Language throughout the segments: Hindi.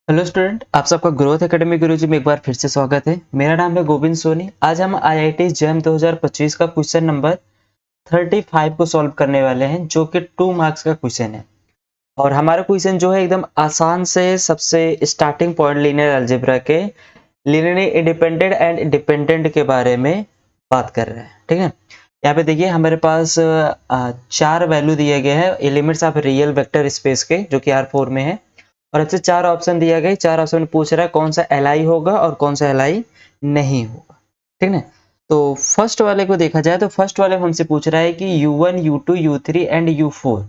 हेलो स्टूडेंट, आप सबका ग्रोथ एकेडमी गुरुजी में एक बार फिर से स्वागत है। मेरा नाम है गोविंद सोनी। आज हम आईआईटी जैम 2025 का क्वेश्चन नंबर 35 को सॉल्व करने वाले हैं, जो कि 2 मार्क्स का क्वेश्चन है। और हमारा क्वेश्चन जो है एकदम आसान से सबसे स्टार्टिंग पॉइंट लीनियर अलजेब्रा के लीनियरली इंडिपेंडेंट एंड डिपेंडेंट के बारे में बात कर रहे हैं। ठीक है, यहाँ पे देखिए हमारे पास 4 वैल्यू दिए गए हैं elements of real vector space के, जो कि R4 में है। और अच्छे 4 ऑप्शन दिया गया, 4 ऑप्शन में पूछ रहा है कौन सा एलआई होगा और कौन सा एलआई नहीं होगा। ठीक है, तो फर्स्ट वाले को देखा जाए तो फर्स्ट वाले हमसे पूछ रहा है कि U1, U2, U3 and U4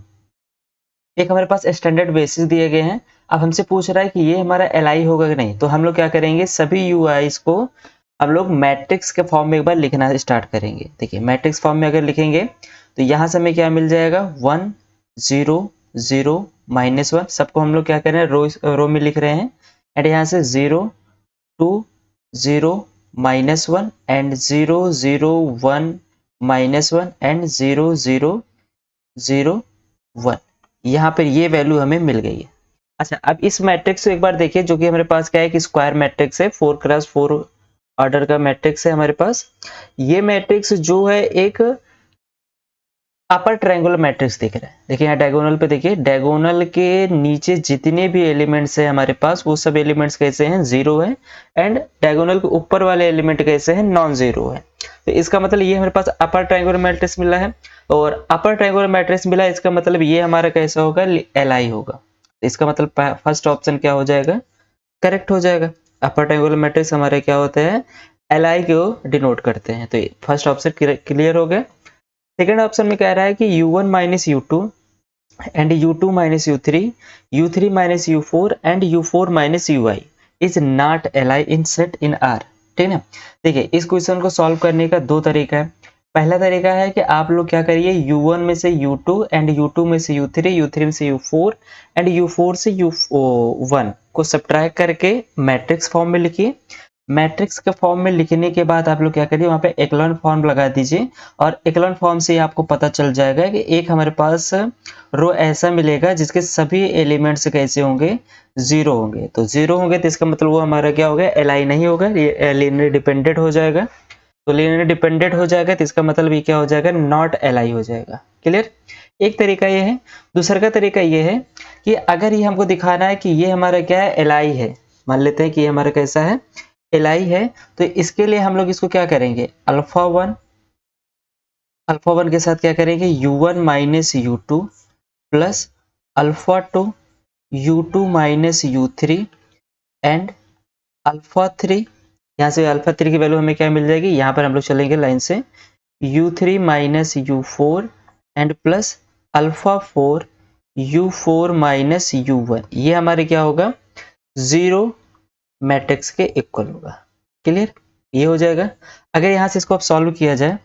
एक हमारे पास स्टैंडर्ड बेसिस दिए गए हैं। अब हमसे पूछ रहा है कि ये हमारा एलआई होगा कि नहीं। तो हम लोग क्या करेंगे, सभी यूआईस को हम लोग मैट्रिक्स के फॉर्म में एक बार लिखना स्टार्ट करेंगे। देखिए मैट्रिक्स फॉर्म में अगर लिखेंगे तो यहाँ से हमें क्या मिल जाएगा, 1 0 0 -1। सबको हम लोग क्या कर रहे हैं, रो में लिख रहे हैं। एंड यहाँ से 0 2 0 -1 एंड 0 0 1 -1 एंड 0 0 0 1। यहाँ पर ये वैल्यू हमें मिल गई है। अच्छा, अब इस मैट्रिक्स को एक बार देखिए, जो कि हमारे पास क्या है कि स्क्वायर मैट्रिक्स है, 4x4 ऑर्डर का मैट्रिक्स है हमारे पास। ये मैट्रिक्स जो है एक अपर ट्रायंगुलर मैट्रिक्स दिख रहा है। देखिए यहाँ डायगोनल पे देखिए, डायगोनल के नीचे जितने भी एलिमेंट्स है हमारे पास वो सब एलिमेंट्स कैसे हैं, जीरो है। एंड डायगोनल के ऊपर वाले एलिमेंट कैसे हैं, नॉन जीरो है। तो इसका मतलब ये हमारे पास अपर ट्रायंगुलर मैट्रिक्स मिला है। और अपर ट्रायंगुलर मैट्रिक्स मिला है, इसका मतलब ये हमारा कैसा होगा, एलआई होगा। इसका मतलब फर्स्ट ऑप्शन क्या हो जाएगा, करेक्ट हो जाएगा। अपर ट्रायंगुलर मैट्रिक्स हमारे क्या होते हैं, एलआई को डिनोट करते हैं। तो फर्स्ट ऑप्शन क्लियर हो गया। सेकेंड ऑप्शन में कह रहा है कि U1 minus U2 and U2 minus U3, U3 minus U4 and U4 minus UI is not ally in set in R। ठीक है, देखिए इस क्वेश्चन को सॉल्व करने का दो तरीका है। पहला तरीका है कि आप लोग क्या करिए, U1 में से U2 एंड U2 में से U3, U3 में से U4 एंड U4 से U1 को सब्ट्रैक्ट करके मैट्रिक्स फॉर्म में लिखिए। मैट्रिक्स के फॉर्म में लिखने के बाद आप लोग क्या करिए, वहां पे एक्लॉन फॉर्म लगा दीजिए। और एक्लॉन फॉर्म से आपको पता चल जाएगा कि एक हमारे पास रो ऐसा मिलेगा जिसके सभी एलिमेंट्स कैसे होंगे, जीरो होंगे। तो जीरो होंगे तो इसका मतलब वो हमारा क्या होगा, एलआई नहीं होगा, ये लीनियर डिपेंडेंट हो जाएगा। तो लीनियर डिपेंडेंट हो जाएगा तो इसका मतलब ये क्या हो जाएगा, नॉट एलआई हो जाएगा। क्लियर, एक तरीका ये है। दूसरा का तरीका ये है कि अगर ये हमको दिखाना है कि ये हमारा क्या है, एलआई है। मान लेते हैं कि ये हमारा कैसा है, एलआई है। तो इसके लिए हम लोग इसको क्या करेंगे, अल्फा वन के साथ क्या करेंगे, U1 minus U2 plus alpha two U2 minus U3 and alpha three. यहाँ से अल्फा थ्री की वैल्यू हमें क्या मिल जाएगी, यहाँ पर हम लोग चलेंगे लाइन से, U3 minus U4 and plus alpha 4 U4 minus U1। ये हमारे क्या होगा, जीरो मैट्रिक्स के इक्वल होगा। क्लियर, ये हो जाएगा। अगर यहाँ से इसको अब सॉल्व किया जाए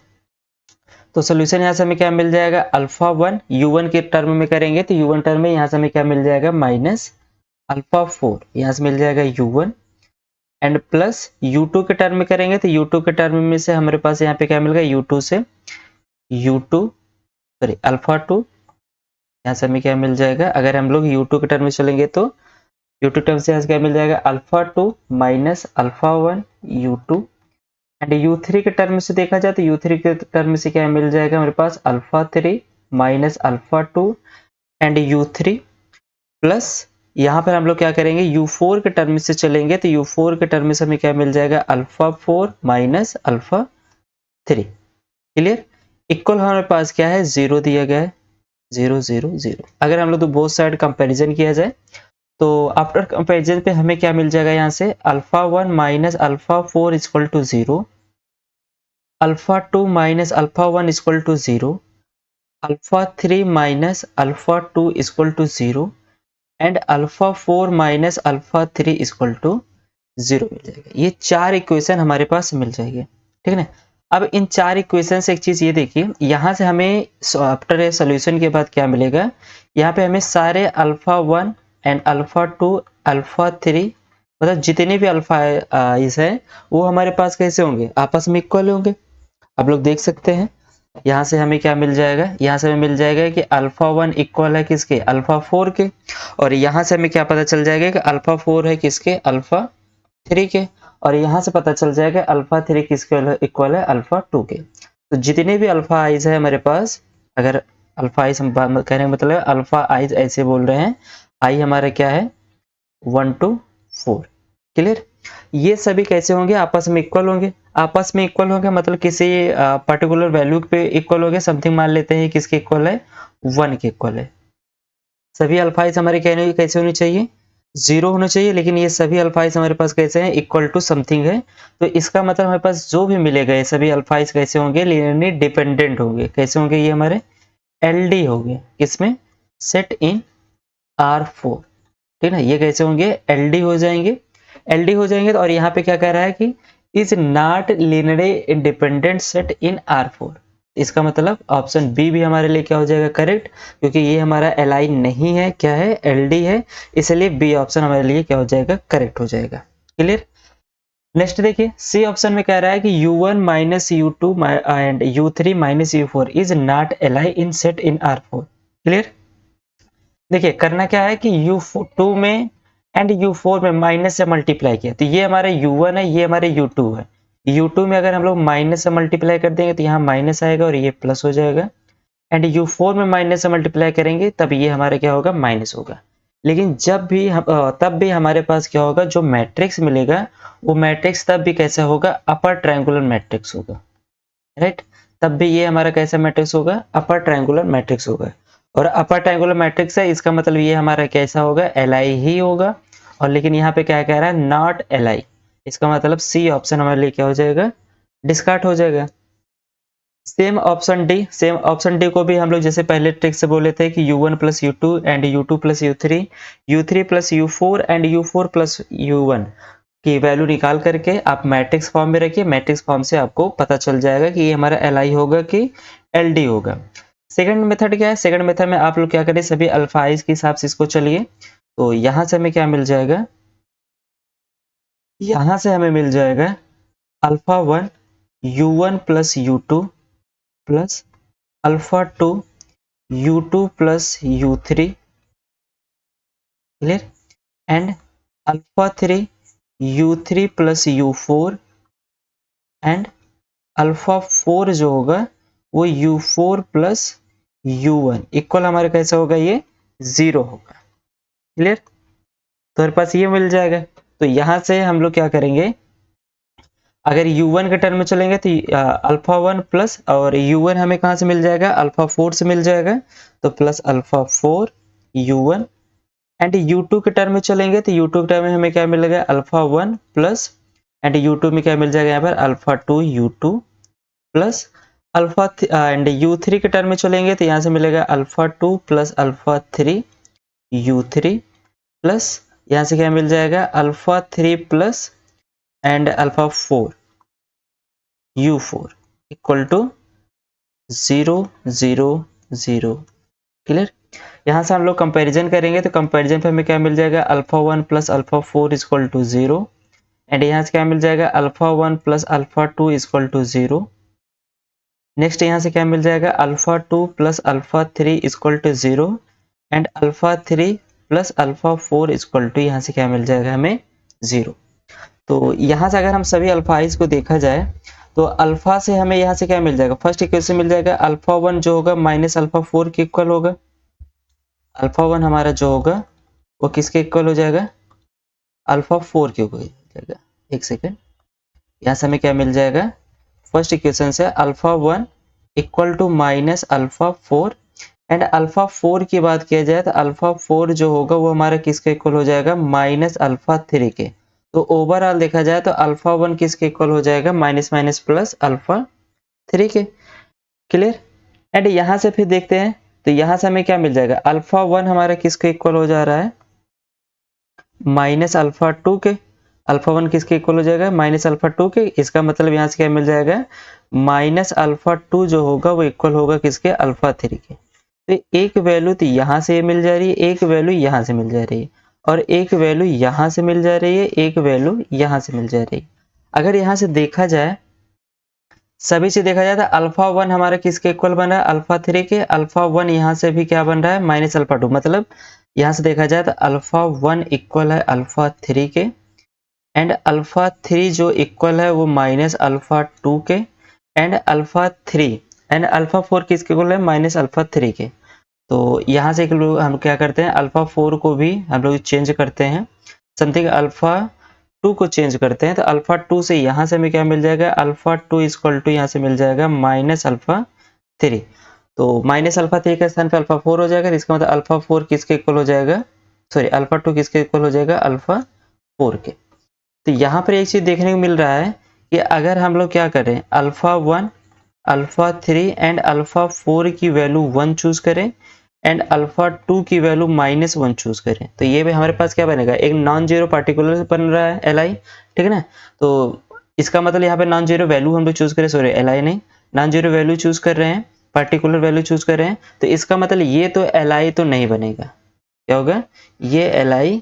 तो सोल्यूशन यहाँ से हमें क्या मिल जाएगा, अल्फा वन U1 के टर्म में करेंगे तो U1 टर्म में यहाँ से हमें क्या मिल जाएगा, माइनस अल्फा 4 यहाँ से मिल जाएगा U1 एंड प्लस U2 के टर्म में करेंगे तो U2 के टर्म में से हमारे पास यहाँ पे क्या मिल गया, U2 से U2 सॉरी अल्फा 2, यहाँ से हमें क्या मिल जाएगा, अगर हम लोग U2 के टर्म में चलेंगे तो U2 टर्म से यहाँ से क्या मिल जाएगा, alpha 2 minus alpha 1 U2 and U3 के टर्म से देखा जाए तो U3 के टर्म से क्या मिल जाएगा हमारे पास, alpha 3 minus alpha 2 and U3 plus यहाँ पर हम लोग क्या करेंगे, U4 के टर्म से चलेंगे तो U4 के टर्म से हमें क्या मिल जाएगा, alpha 4 minus alpha 3। Clear, equal हमारे पास क्या है, जीरो दिया गया है, 0 0 0। अगर हम लोग तो बोथ साइड कंपैरिजन किया जाए तो आफ्टर कंपैरिजन पे हमें क्या मिल जाएगा, यहाँ से alpha 1 minus alpha 4 equal to 0, alpha 2 minus alpha 1 equal to 0, alpha 3 minus alpha 2 equal to 0 and alpha 4 minus alpha 3 equal to 0 मिल जाएगा। ये चार इक्वेशन हमारे पास मिल जाएंगे। ठीक है ना। अब इन चार इक्वेशन से एक चीज ये देखिए, यहाँ से हमें आफ्टर सोल्यूशन के बाद क्या मिलेगा, यहाँ पे हमें सारे अल्फा 1 एंड अल्फा 2 अल्फा 3 मतलब जितने भी अल्फा इस है वो हमारे पास कैसे होंगे, आपस में इक्वल होंगे। आप लोग देख सकते हैं यहाँ से हमें क्या मिल जाएगा, यहाँ से हमें मिल जाएगा कि अल्फा 1 इक्वल है किसके, अल्फा 4 के। और यहाँ से हमें क्या पता चल जाएगा कि अल्फा 4 है किसके, अल्फा 3 के। और यहाँ से पता चल जाएगा अल्फा 3 किसके इक्वल है, अल्फा 2 के। तो जितने भी अल्फा आइज है हमारे पास, अगर अल्फा आइज हम कहने का मतलब अल्फा आइज ऐसे बोल रहे हैं, आई हमारा क्या है 1 to 4। क्लियर। ये सभी कैसे होंगे, आपस में इक्वल होंगे। आपस में इक्वल होंगे मतलब किसी पर्टिकुलर वैल्यू पे इक्वल होंगे। समथिंग मान लेते हैं किसके इक्वल है, 1 के इक्वल है। सभी अल्फाइज हमारे कहने कैसे होनी चाहिए, 0 होना चाहिए। लेकिन ये सभी अल्फाइज हमारे पास कैसे हैं, इक्वल टू समथिंग है। तो इसका मतलब हमारे पास जो भी मिलेगा ये सभी अल्फाइज कैसे होंगे, लीनियरली डिपेंडेंट होंगे। कैसे होंगे, ये हमारे एलडी होंगे। किसमें, सेट इन R4। ठीक है ना, ये कैसे होंगे, एलडी हो जाएंगे। एलडी हो जाएंगे तो और यहाँ पे क्या कह रहा है कि is not linearly independent set in R4। इसका मतलब ऑप्शन बी भी हमारे लिए क्या हो जाएगा, करेक्ट। क्योंकि ये हमारा एल नहीं है, क्या है, एलडी है। इसलिए बी ऑप्शन हमारे लिए क्या हो जाएगा, करेक्ट हो जाएगा। क्लियर। नेक्स्ट देखिए, सी ऑप्शन में कह रहा है कि U1 minus U2 and U3 minus U4 is naught L in set in R4। Clear. देखिए करना क्या है कि U2 में एंड U4 में माइनस से मल्टीप्लाई किया, तो ये हमारे U1 है, ये हमारे U2 है। U2 में अगर हम लोग माइनस से मल्टीप्लाई कर देंगे तो यहाँ माइनस आएगा और ये प्लस हो जाएगा। एंड U4 में माइनस से मल्टीप्लाई करेंगे तब ये हमारा क्या होगा, माइनस होगा। लेकिन जब भी तब भी हमारे पास क्या होगा, जो मैट्रिक्स मिलेगा वो मैट्रिक्स तब भी कैसा होगा, अपर ट्रायंगुलर मैट्रिक्स होगा। राइट। तब भी ये हमारा कैसा मैट्रिक्स होगा, अपर ट्रायंगुलर मैट्रिक्स होगा। और अपर ट्रायंगुलर मैट्रिक्स है, इसका मतलब ये हमारा कैसा होगा, एलआई ही होगा। और लेकिन यहाँ पे क्या कह रहा है, नॉट एलआई। इसका मतलब सी ऑप्शन हमारे लिए क्या हो जाएगा, डिस्कार्ड हो जाएगा। Same option D, same option D को भी हम लोग जैसे पहले ट्रिक से बोले थे कि U1 plus U2 and U2 plus U3, U3 plus U4 and U4 plus U1 की वैल्यू निकाल करके आप मैट्रिक्स फॉर्म में रखिए। मैट्रिक्स फॉर्म से आपको पता चल जाएगा कि ये हमारा एल होगा कि एल होगा। सेकंड मेथड क्या है, सेकंड मेथड में आप लोग क्या करें, सभी अल्फाइज के हिसाब से इसको चलिए। तो यहां से हमें क्या मिल जाएगा, यहां से हमें मिल जाएगा alpha 1 U1 plus U2 plus alpha 2 U2 plus U3। Clear. And alpha 3 U3 plus U4 and alpha 4 जो होगा वो U4 प्लस U1 इक्वल हमारे कैसा होगा, ये 0 होगा। क्लियर। तो हमारे पास ये मिल जाएगा। तो यहां से हम लोग क्या करेंगे, अगर U1 के टर्म में चलेंगे तो अल्फा 1 प्लस, और U1 हमें कहां से मिल जाएगा, अल्फा 4 से मिल जाएगा। तो plus alpha 4 U1। And U2 के टर्म में चलेंगे तो U2 के टर्म में हमें क्या मिलेगा, अल्फा 1 प्लस, एंड U2 में क्या मिल जाएगा यहाँ पर, alpha 2 U2 plus alpha and U3 के टर्म में चलेंगे तो यहाँ से मिलेगा alpha 2 plus alpha 3 U3 plus यहाँ से क्या मिल जाएगा, alpha 3 plus and alpha 4 U4 equal to 0 0 0। Clear. यहाँ से हम लोग कंपैरिजन करेंगे तो कंपैरिजन पे हमें क्या मिल जाएगा, alpha 1 plus alpha 4 equal to 0। And यहाँ से क्या मिल जाएगा, alpha 1 plus alpha 2 equal to 0। Next यहाँ से क्या मिल जाएगा, alpha 2 plus alpha 3 equal to 0। And alpha 3 plus alpha 4 equal to, यहाँ से क्या मिल जाएगा हमें, 0। तो यहाँ से अगर हम सभी अल्फाइज को देखा जाए तो अल्फा से हमें यहाँ से क्या मिल जाएगा, फर्स्ट इक्वेशन मिल जाएगा अल्फा 1 जो होगा माइनस अल्फा 4 के इक्वल होगा। अल्फा 1 हमारा जो होगा वो किसके इक्वल हो जाएगा, अल्फा 4 के इक्वल हो जाएगा। एक सेकेंड, यहाँ से हमें क्या मिल जाएगा, फर्स्ट इक्वेशन से alpha 1 equal to minus alpha 4। And alpha 4 की बात किया जाए तो अल्फा 4 जो होगा वो हमारा किसके इक्वल हो जाएगा, माइनस अल्फा 3 के। तो ओवरऑल देखा जाए तो अल्फा 1 किसके इक्वल हो जाएगा, माइनस माइनस प्लस अल्फा 3 के। क्लियर। एंड यहाँ से फिर देखते हैं तो यहाँ से हमें क्या मिल जाएगा, अल्फा 1 हमारा किसके इक्वल हो जा रहा है, माइनस अल्फा 2 के। अल्फा 1 किसके इक्वल हो जाएगा, माइनस अल्फा 2 के। इसका मतलब यहाँ से क्या मिल जाएगा, माइनस अल्फा 2 जो होगा वो इक्वल होगा किसके, अल्फा 3 के। तो एक वैल्यू तो यहाँ से मिल जा रही है, एक वैल्यू यहाँ से मिल जा रही है, और एक वैल्यू यहाँ से मिल जा रही है, एक वैल्यू यहाँ से मिल जा रही है। अगर यहाँ से देखा जाए सभी से देखा जाए तो अल्फा 1 हमारा किसके इक्वल बन रहा है, अल्फा 3 के। अल्फा 1 यहाँ से भी क्या बन रहा है, माइनस अल्फा 2, मतलब यहाँ से देखा जाए तो अल्फा 1 इक्वल है अल्फा 3 के, एंड अल्फा 3 जो इक्वल है वो माइनस अल्फा 2 के, एंड अल्फा 3 एंड अल्फा 4 किसके इक्वल है, माइनस अल्फा 3 के। तो यहाँ से हम क्या करते हैं, अल्फा 4 को भी हम लोग चेंज करते हैं, समथिंग अल्फा 2 को चेंज करते हैं, तो अल्फा 2 से यहाँ से हमें क्या मिल जाएगा, अल्फा 2 इक्वल टू यहाँ से मिल जाएगा माइनस अल्फा 3। तो माइनस अल्फा 3 के स्थान पे अल्फा 4 हो जाएगा, इसका मतलब अल्फा 4 किसके इक्वल हो जाएगा, सॉरी अल्फा 2 किसके इक्वल हो जाएगा, अल्फा 4 के। तो यहाँ पर एक चीज देखने को मिल रहा है कि अगर हम लोग क्या करें, अल्फा 1, अल्फा 3 एंड अल्फा 4 की वैल्यू 1 चूज करें, एंड अल्फा 2 की वैल्यू माइनस 1 चूज करें, तो ये भी हमारे पास क्या बनेगा, एक नॉन जीरो पार्टिकुलर बन रहा है Li, ठीक है ना। तो इसका मतलब यहाँ पे नॉन जीरो वैल्यू हम लोग चूज करें, सॉरी Li नहीं, नॉन जीरो वैल्यू चूज कर रहे हैं, पार्टिकुलर वैल्यू चूज कर रहे हैं, तो इसका मतलब ये तो Li तो नहीं बनेगा, क्या होगा, ये Li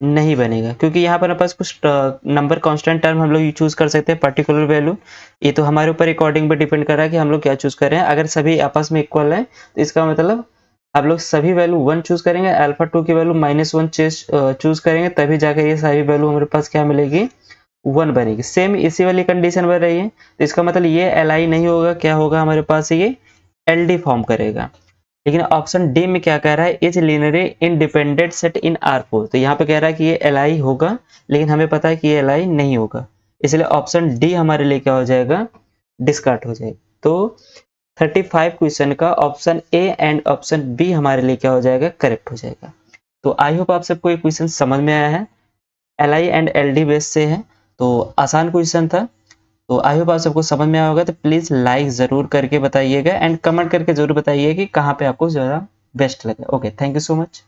नहीं बनेगा, क्योंकि यहाँ पर हमारे पास कुछ नंबर कांस्टेंट टर्म हम लोग चूज कर सकते हैं, पर्टिकुलर वैल्यू, ये तो हमारे ऊपर अकॉर्डिंग पे डिपेंड कर रहा है कि हम लोग क्या चूज कर रहे हैं। अगर सभी आपस में इक्वल है तो इसका मतलब आप लोग सभी वैल्यू 1 चूज करेंगे, अल्फा 2 की वैल्यू माइनस 1 चूज करेंगे, तभी जाकर ये सारी वैल्यू हमारे पास क्या मिलेगी, 1 बनेगी। सेम इसी वाली कंडीशन बन रही है, तो इसका मतलब ये Li नहीं होगा, क्या होगा हमारे पास, ये LD फॉर्म करेगा। लेकिन ऑप्शन डी में क्या कह रहा है, is linearly independent set in R4, तो यहाँ पे कह रहा है कि ये Li होगा, लेकिन हमें पता है कि ये Li नहीं होगा, इसलिए ऑप्शन डी हमारे लिए क्या हो जाएगा, डिस्कार्ड हो जाएगा। तो 35 क्वेश्चन का option A and option B हमारे लिए क्या हो जाएगा, करेक्ट हो जाएगा। तो आई होप आप सबको ये क्वेश्चन समझ में आया है, Li एंड LD बेस से है, तो आसान क्वेश्चन था। तो आई होप आप सबको समझ में आया होगा, तो प्लीज़ लाइक ज़रूर करके बताइएगा, एंड कमेंट करके ज़रूर बताइए कि कहाँ पे आपको ज़्यादा बेस्ट लगे। Okay, thank you so much.